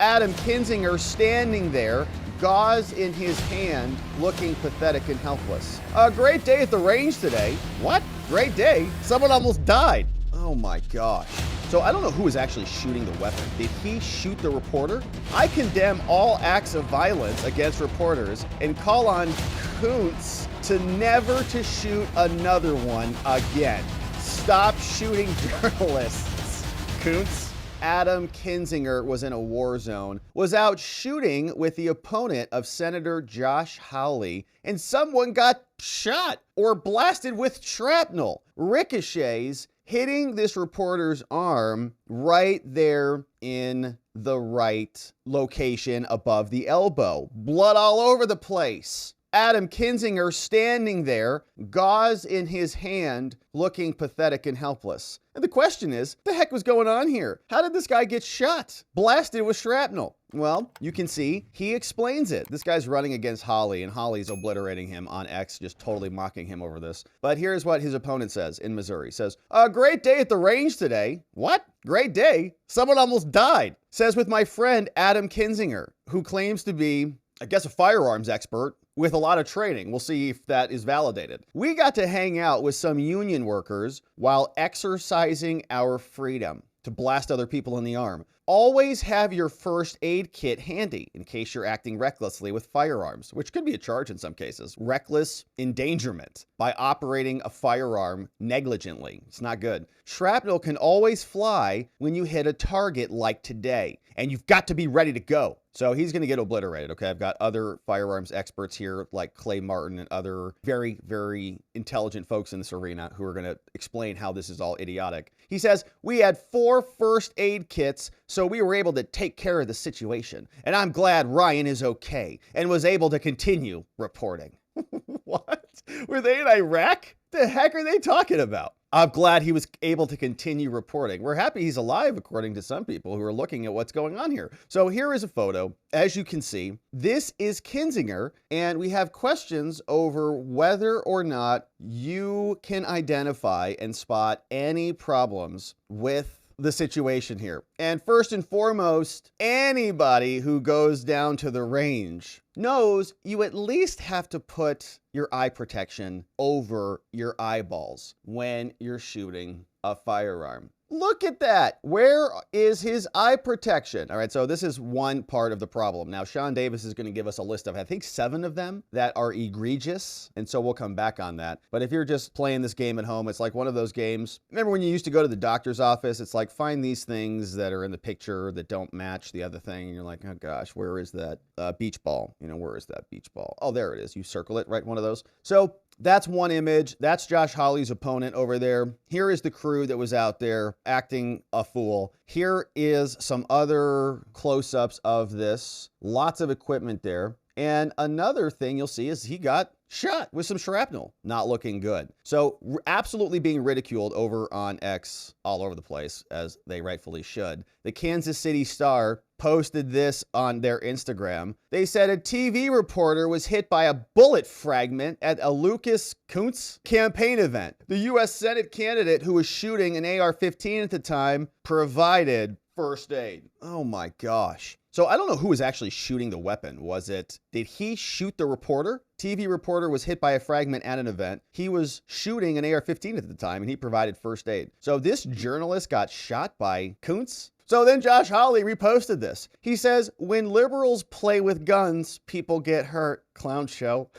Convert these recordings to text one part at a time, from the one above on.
Adam Kinzinger standing there, gauze in his hand, looking pathetic and helpless. A great day at the range today. What? Great day? Someone almost died. Oh my gosh. So I don't know who was actually shooting the weapon. Did he shoot the reporter? I condemn all acts of violence against reporters and call on Kuntz to never to shoot another one again. Stop shooting journalists, Kuntz. Adam Kinzinger was in a war zone, was out shooting with the opponent of Senator Josh Hawley, and someone got shot or blasted with shrapnel. Ricochets hitting this reporter's arm right there in the right location above the elbow. Blood all over the place. Adam Kinzinger standing there, gauze in his hand, looking pathetic and helpless. And the question is, what the heck was going on here? How did this guy get shot? Blasted with shrapnel? Well, you can see he explains it. This guy's running against Hawley, and Hawley's obliterating him on X, just totally mocking him over this. But here's what his opponent says in Missouri. Says, a great day at the range today. What? Great day? Someone almost died. Says with my friend Adam Kinzinger, who claims to be, I guess, a firearms expert with a lot of training. We'll see if that is validated. We got to hang out with some union workers while exercising our freedom to blast other people in the arm. Always have your first aid kit handy in case you're acting recklessly with firearms, which could be a charge in some cases. Reckless endangerment by operating a firearm negligently. It's not good. Shrapnel can always fly when you hit a target like today, and you've got to be ready to go. So he's going to get obliterated, okay? I've got other firearms experts here like Clay Martin and other very, very intelligent folks in this arena who are going to explain how this is all idiotic. He says, we had 4 first aid kits, so we were able to take care of the situation. And I'm glad Ryan is okay and was able to continue reporting. What? Were they in Iraq? The heck are they talking about? I'm glad he was able to continue reporting. We're happy he's alive, according to some people who are looking at what's going on here. So here is a photo. As you can see, this is Kinzinger, and we have questions over whether or not you can identify and spot any problems with the situation here. And first and foremost, anybody who goes down to the range knows you at least have to put your eye protection over your eyeballs when you're shooting a firearm. Look at that. Where is his eye protection? All right, so this is one part of the problem. Now, Sean Davis is going to give us a list of, I think, 7 of them that are egregious, and so we'll come back on that. But if you're just playing this game at home, it's like one of those games. Remember when you used to go to the doctor's office? It's like, find these things that are in the picture that don't match the other thing, and you're like, oh gosh, where is that beach ball? You know, where is that beach ball? Oh, there it is. You circle it, right? One of those. So that's one image. That's Josh Hawley's opponent over there. Here is the crew that was out there acting a fool. Here is some other close-ups of this. Lots of equipment there. And another thing you'll see is he got shot with some shrapnel. Not looking good. So absolutely being ridiculed over on X all over the place, as they rightfully should. The Kansas City Star posted this on their Instagram. They said a TV reporter was hit by a bullet fragment at a Lucas Kuntz campaign event. The U.S. Senate candidate who was shooting an AR-15 at the time provided first aid. Oh my gosh. So I don't know who was actually shooting the weapon. Did he shoot the reporter? TV reporter was hit by a fragment at an event. He was shooting an AR-15 at the time, and he provided first aid. So this journalist got shot by Kuntz? So then Josh Hawley reposted this. He says, when liberals play with guns, people get hurt. Clown show.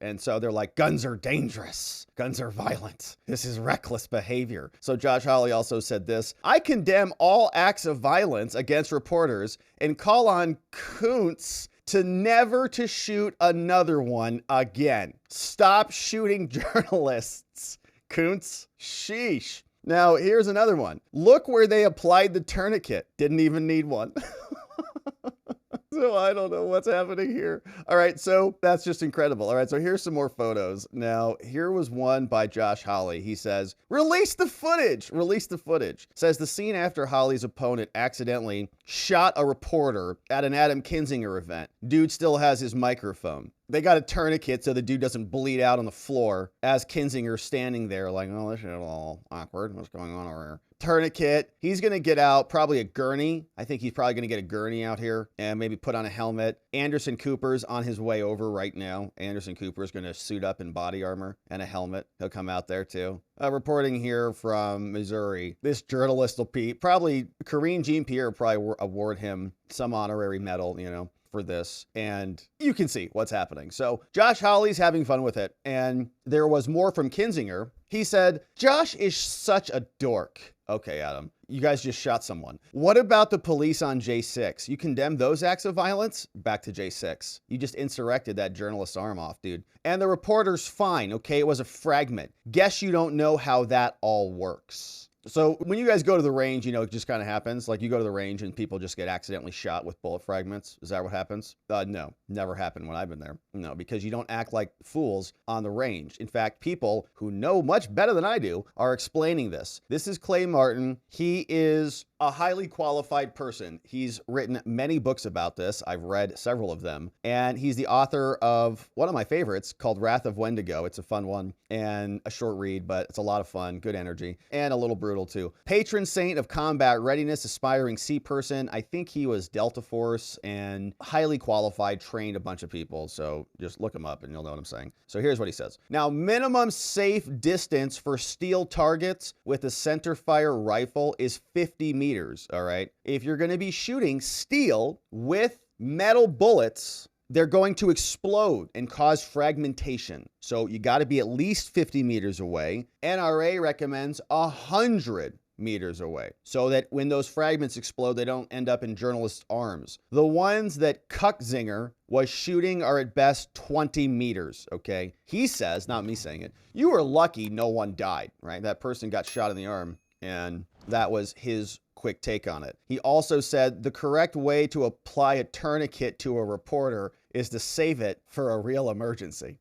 And so they're like, guns are dangerous. Guns are violent. This is reckless behavior. So Josh Hawley also said this, I condemn all acts of violence against reporters and call on Kuntz to never to shoot another one again. Stop shooting journalists, Kuntz. Sheesh. Now, here's another one. Look where they applied the tourniquet. Didn't even need one. So I don't know what's happening here. All right, so that's just incredible. All right, so here's some more photos. Now, here was one by Josh Hawley. He says, release the footage. Release the footage. Says the scene after Hawley's opponent accidentally shot a reporter at an Adam Kinzinger event. Dude still has his microphone. They got a tourniquet so the dude doesn't bleed out on the floor as Kinzinger's standing there like, oh, this is all awkward. What's going on over here? Tourniquet. He's going to get out probably a gurney. I think he's probably going to get a gurney out here and maybe put on a helmet. Anderson Cooper's on his way over right now. Anderson Cooper's going to suit up in body armor and a helmet. He'll come out there too. Reporting here from Missouri. This journalist will probably Karine Jean-Pierre probably award him some honorary medal, for this, and you can see what's happening. So Josh Hawley's having fun with it, and there was more from Kinzinger. He said, Josh is such a dork. Okay, Adam, you guys just shot someone. What about the police on J6? You condemn those acts of violence? Back to J6. You just insurrected that journalist's arm off, dude. And the reporter's fine, okay? It was a fragment. Guess you don't know how that all works. So when you guys go to the range, it just kind of happens. Like you go to the range and people just get accidentally shot with bullet fragments. Is that what happens? No, never happened when I've been there. No, because you don't act like fools on the range. In fact, people who know much better than I do are explaining this. This is Clay Martin. He is a highly qualified person. He's written many books about this. I've read several of them. And he's the author of one of my favorites called Wrath of Wendigo. It's a fun one and a short read, but it's a lot of fun, good energy, and a little brutal too. Patron saint of combat readiness, aspiring sea person. I think he was Delta Force and highly qualified, trained a bunch of people. So just look him up and you'll know what I'm saying. So here's what he says. Now, minimum safe distance for steel targets with a center fire rifle is 50 meters, all right? If you're going to be shooting steel with metal bullets, they're going to explode and cause fragmentation. So you got to be at least 50 meters away. NRA recommends 100 meters away so that when those fragments explode, they don't end up in journalists' arms. The ones that Kinzinger was shooting are at best 20 meters, okay? He says, not me saying it, you were lucky no one died, right? That person got shot in the arm, and that was his quick take on it. He also said the correct way to apply a tourniquet to a reporter is to save it for a real emergency.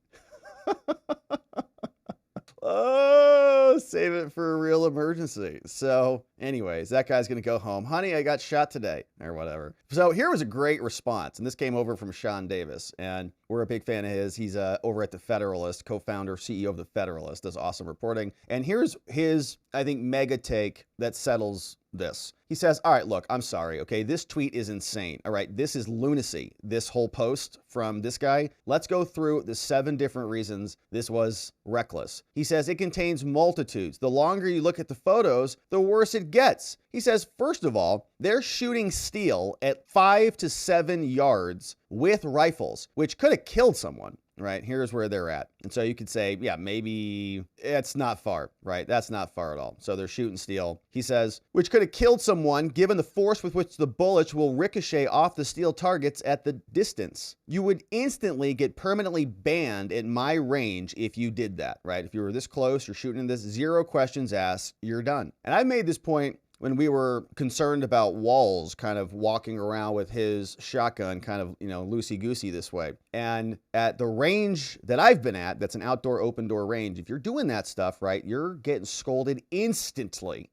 Oh, save it for a real emergency. So anyways, that guy's going to go home. Honey, I got shot today or whatever. So here was a great response. And this came over from Sean Davis. And we're a big fan of his. He's over at The Federalist, co-founder, CEO of The Federalist, does awesome reporting. And here's his, I think, mega take that settles this. He says, all right, look, I'm sorry, okay? This tweet is insane. All right, this is lunacy. This whole post from this guy. Let's go through the 7 different reasons this was reckless. He says it contains multitudes. The longer you look at the photos, the worse it gets. He says, first of all, they're shooting steel at 5 to 7 yards with rifles, which could have killed someone. Right, here's where they're at. And so you could say, yeah, maybe it's not far, right? That's not far at all. So they're shooting steel. He says, which could have killed someone given the force with which the bullets will ricochet off the steel targets at the distance. You would instantly get permanently banned at my range if you did that, right? If you were this close, you're shooting this, 0 questions asked, you're done. And I made this point when we were concerned about Walls kind of walking around with his shotgun kind of, loosey-goosey this way. And at the range that I've been at, that's an outdoor open door range, if you're doing that stuff, right, you're getting scolded instantly.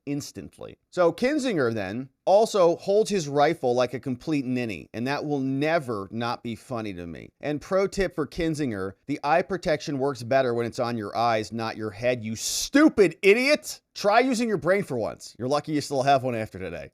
So Kinzinger then also holds his rifle like a complete ninny, and that will never not be funny to me. And pro tip for Kinzinger, the eye protection works better when it's on your eyes, not your head, you stupid idiot. Try using your brain for once. You're lucky you still have one after today.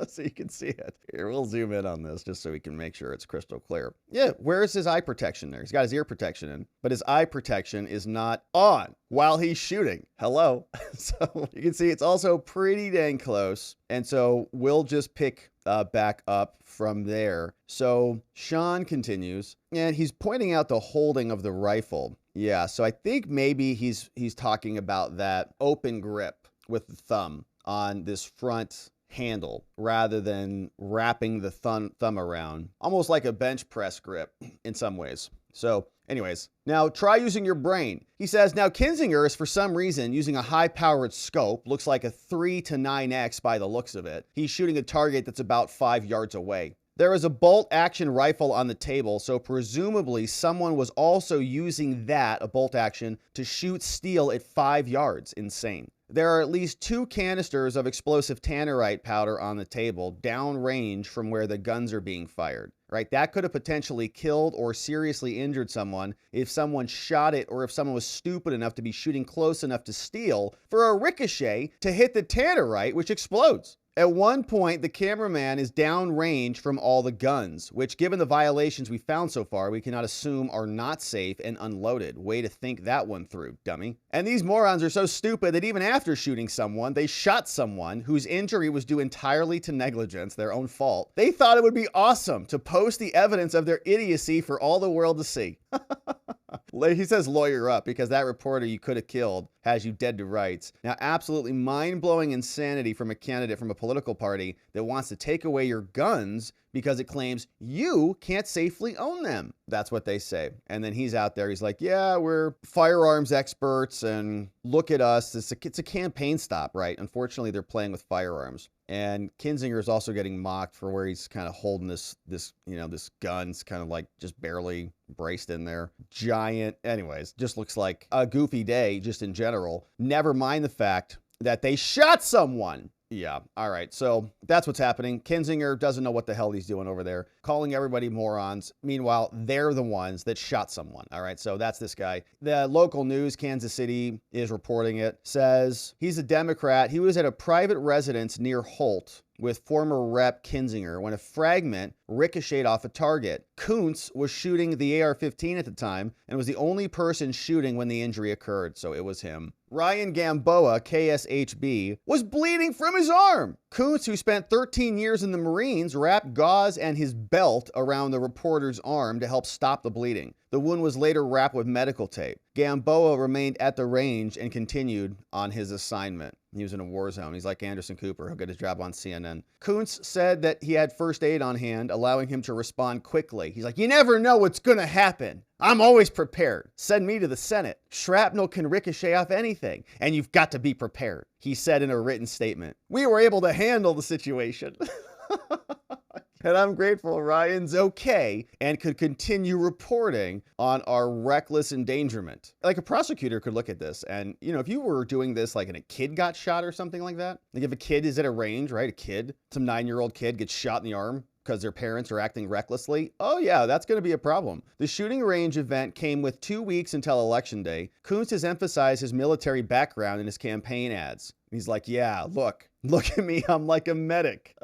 So you can see it. Here, we'll zoom in on this just so we can make sure it's crystal clear. Yeah, where's his eye protection there? He's got his ear protection in, but his eye protection is not on while he's shooting. Hello. So you can see it's also pretty dang close. And so we'll just pick back up from there. So Sean continues, and he's pointing out the holding of the rifle. Yeah, so I think maybe he's talking about that open grip with the thumb on this front handle rather than wrapping the thumb around, almost like a bench press grip in some ways. So anyways, now try using your brain. He says, now Kinzinger is for some reason using a high-powered scope, looks like a 3 to 9x by the looks of it. He's shooting a target that's about 5 yards away. There is a bolt-action rifle on the table, so presumably someone was also using that, a bolt-action, to shoot steel at 5 yards. Insane. There are at least 2 canisters of explosive tannerite powder on the table, downrange from where the guns are being fired. Right? That could have potentially killed or seriously injured someone if someone shot it or if someone was stupid enough to be shooting close enough to steal for a ricochet to hit the tannerite, which explodes. At one point, the cameraman is downrange from all the guns, which, given the violations we found so far, we cannot assume are not safe and unloaded. Way to think that one through, dummy. And these morons are so stupid that even after shooting someone, they shot someone whose injury was due entirely to negligence, their own fault. They thought it would be awesome to post the evidence of their idiocy for all the world to see. He says lawyer up because that reporter you could have killed has you dead to rights. Now, absolutely mind-blowing insanity from a candidate from a political party that wants to take away your guns because it claims you can't safely own them. That's what they say. And then he's out there. He's like, yeah, we're firearms experts and look at us. It's a campaign stop, right? Unfortunately, they're playing with firearms. And Kinzinger is also getting mocked for where he's kind of holding this gun's kind of like just barely braced in there. Giant. Anyways, just looks like a goofy day just in general. Never mind the fact that they shot someone. Yeah. All right. So that's what's happening. Kinzinger doesn't know what the hell he's doing over there, calling everybody morons. Meanwhile, they're the ones that shot someone. All right. So that's this guy. The local news, Kansas City, is reporting it, says he's a Democrat. He was at a private residence near Holt with former Rep. Kinzinger when a fragment ricocheted off a target. Kuntz was shooting the AR-15 at the time and was the only person shooting when the injury occurred, so it was him. Ryan Gamboa, KSHB, was bleeding from his arm. Kuntz, who spent 13 years in the Marines, wrapped gauze and his belt around the reporter's arm to help stop the bleeding. The wound was later wrapped with medical tape. Gamboa remained at the range and continued on his assignment. He was in a war zone. He's like Anderson Cooper. He'll get his job on CNN. Kuntz said that he had first aid on hand, allowing him to respond quickly. He's like, you never know what's going to happen. I'm always prepared. Send me to the Senate. Shrapnel can ricochet off anything, and you've got to be prepared, he said in a written statement. We were able to handle the situation. And I'm grateful Ryan's okay and could continue reporting on our reckless endangerment. Like a prosecutor could look at this and, if you were doing this like and a kid got shot or something like that, like if a kid is at a range, right? A kid, some 9-year-old kid gets shot in the arm because their parents are acting recklessly. Oh yeah, that's going to be a problem. The shooting range event came with 2 weeks until Election Day. Kuntz has emphasized his military background in his campaign ads. He's like, yeah, look at me. I'm like a medic.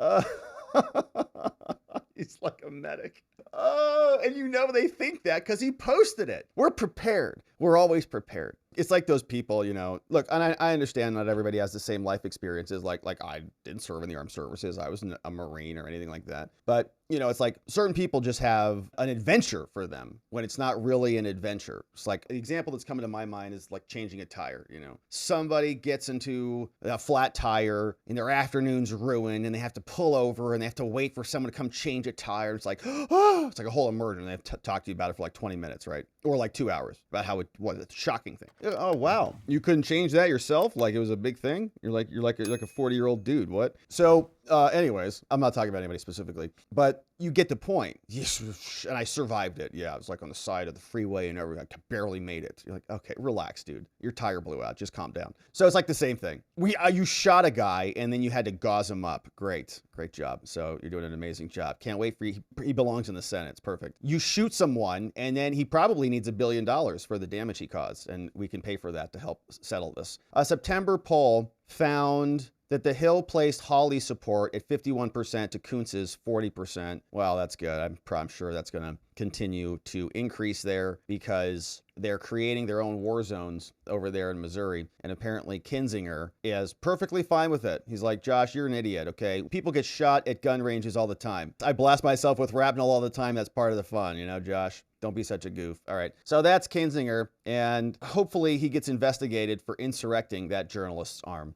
He's like a medic. Oh, and they think that because he posted it. We're prepared. We're always prepared. It's like those people, look, and I understand not everybody has the same life experiences. Like I didn't serve in the armed services. I wasn't a Marine or anything like that. But, it's like certain people just have an adventure for them when it's not really an adventure. It's like the example that's coming to my mind is like changing a tire, Somebody gets into a flat tire and their afternoon's ruined and they have to pull over and they have to wait for someone to come change a tire. It's like, oh, it's like a whole immersion. They have to talk to you about it for like 20 minutes, right? Or like 2 hours about how it was a shocking thing. Oh, wow. You couldn't change that yourself? Like it was a big thing? You're like a 40-year-old dude. What? So anyways, I'm not talking about anybody specifically, but you get the point. Yes, and I survived it. Yeah, I was like on the side of the freeway and everything. I barely made it. You're like, okay, relax, dude. Your tire blew out. Just calm down. So it's like the same thing. You shot a guy and then you had to gauze him up. Great job. So you're doing an amazing job. Can't wait for you. He belongs in the Senate. It's perfect. You shoot someone and then he probably needs $1 billion for the damage he caused, and we can pay for that to help settle this. A September poll found that the Hill placed Hawley's support at 51% to Kuntz's 40%. Well, that's good. I'm sure that's going to continue to increase there because they're creating their own war zones over there in Missouri. And apparently Kinzinger is perfectly fine with it. He's like, Josh, you're an idiot, okay? People get shot at gun ranges all the time. I blast myself with shrapnel all the time. That's part of the fun, Josh? Don't be such a goof. All right. So that's Kinzinger, and hopefully he gets investigated for insurrecting that journalist's arm.